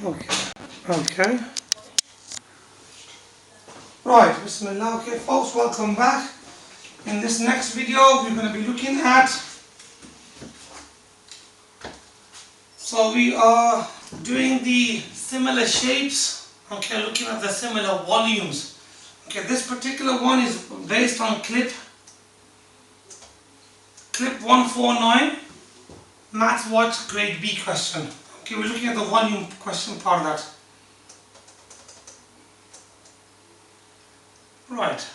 Okay. Okay. Right, Bismillah. Okay, folks, welcome back. In this next video, we're going to be looking at. So we are doing the similar shapes. Okay, looking at the similar volumes. Okay, this particular one is based on Clip149 Maths Watch Grade B question. Okay, we're looking at the volume question part of that. Right.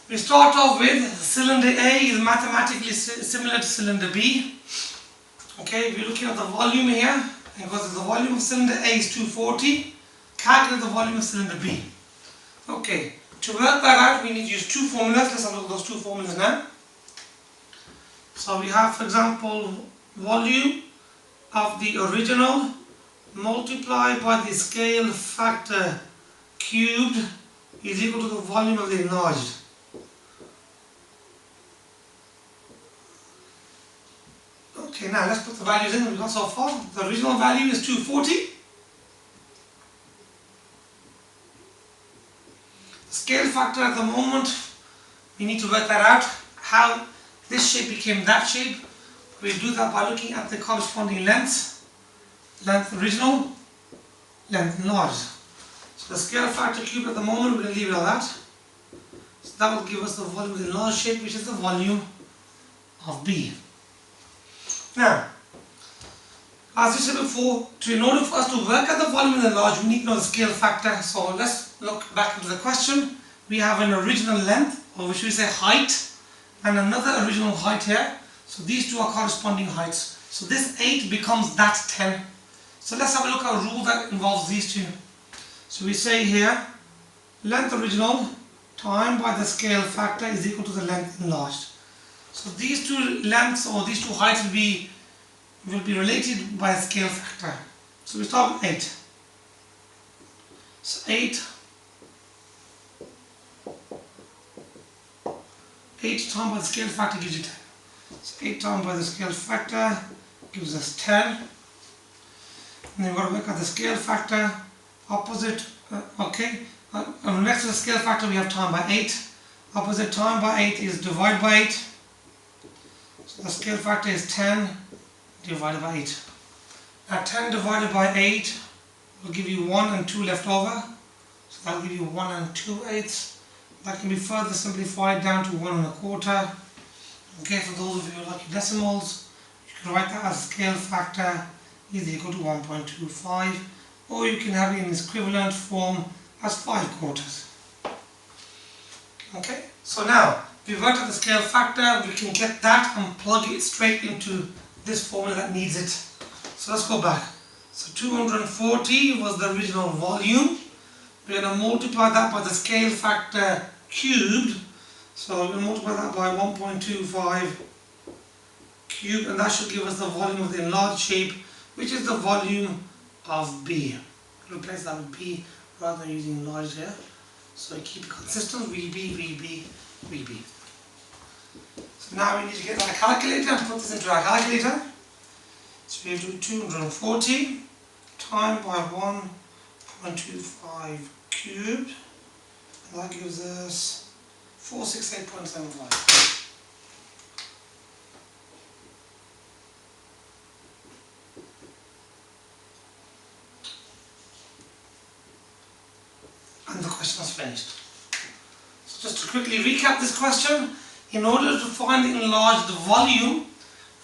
We start off with cylinder A is mathematically similar to cylinder B. Okay, we're looking at the volume here, because the volume of cylinder A is 240. Calculate the volume of cylinder B. Okay, to work that out, we need to use two formulas. Let's have a look at those two formulas now. So we have, for example, volume of the original multiplied by the scale factor cubed is equal to the volume of the enlarged. Okay, now let's put the values in that we got so far. The original value is 240. The scale factor at the moment, we need to work that out. How this shape became that shape. We do that by looking at the corresponding lengths. Length original, length enlarged. So the scale factor cubed at the moment, we're going to leave it like that. So that will give us the volume of the enlarged shape, which is the volume of B. Now, as we said before, in order for us to work at the volume of the enlarged, we need to know the scale factor. So let's look back into the question. We have an original length, or which we say height, and another original height here. So these two are corresponding heights. So this 8 becomes that 10. So let's have a look at a rule that involves these two. So we say here, length original times by the scale factor is equal to the length enlarged. So these two lengths or these two heights will be related by a scale factor. So we start with 8. So 8 times by the scale factor gives you 10. So 8 times by the scale factor gives us 10. And then we've got to work out the scale factor opposite. Next to the scale factor we have time by 8. Opposite time by 8 is divide by 8. So the scale factor is 10 divided by 8. Now 10 divided by 8 will give you 1 and 2 left over. So that will give you 1 and 2/8. That can be further simplified down to 1 1/4. Okay, for those of you who like decimals, you can write that as scale factor is equal to 1.25, or you can have it in its equivalent form as 5/4. Okay, so now we worked out the scale factor, we can get that and plug it straight into this formula that needs it. So let's go back. So 240 was the original volume. We're going to multiply that by the scale factor cubed. So we're going to multiply that by 1.25 cubed, and that should give us the volume of the enlarged shape, which is the volume of B. Replace that with B rather than using enlarged here. So keep it consistent, VB, VB, VB. So now we need to get our calculator and put this into our calculator. So we do 240 times by 1.25 cubed. And that gives us 468.75. And the question is finished. So just to quickly recap this question, in order to find the enlarged volume,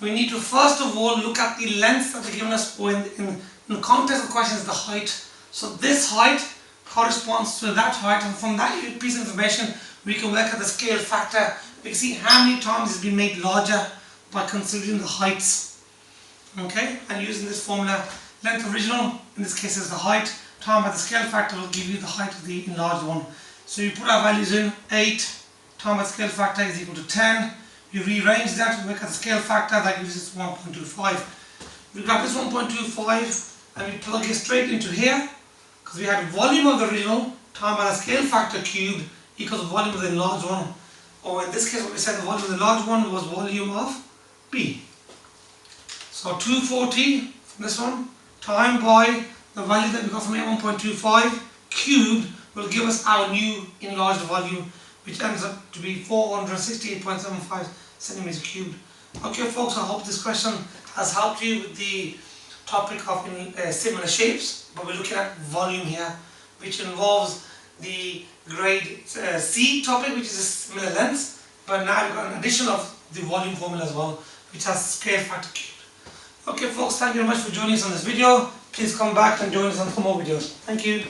we need to first of all look at the length that they're given us, or in the context of the question is the height. So this height corresponds to that height, and from that piece of information we can work out the scale factor. We can see how many times it's been made larger by considering the heights. Okay, and using this formula, length original, in this case is the height, times by the scale factor will give you the height of the enlarged one. So you put our values in, 8 times by the scale factor is equal to 10. You rearrange that to work out the scale factor, that gives us 1.25. We got this 1.25 and we plug it straight into here, because we had volume of the original times by the scale factor cubed equals the volume of the enlarged one. Or in this case what we said, the volume of the enlarged one was volume of B. So 240 from this one times by the value that we got from 1.25 cubed will give us our new enlarged volume, which ends up to be 468.75 centimeters cubed. Okay folks, I hope this question has helped you with the topic of similar shapes, but we're looking at volume here, which involves the grade C topic, which is a similar length, but now we've got an addition of the volume formula as well, which has scale factor cubed. Okay folks, thank you very much for joining us on this video. Please come back and join us on some more videos. Thank you.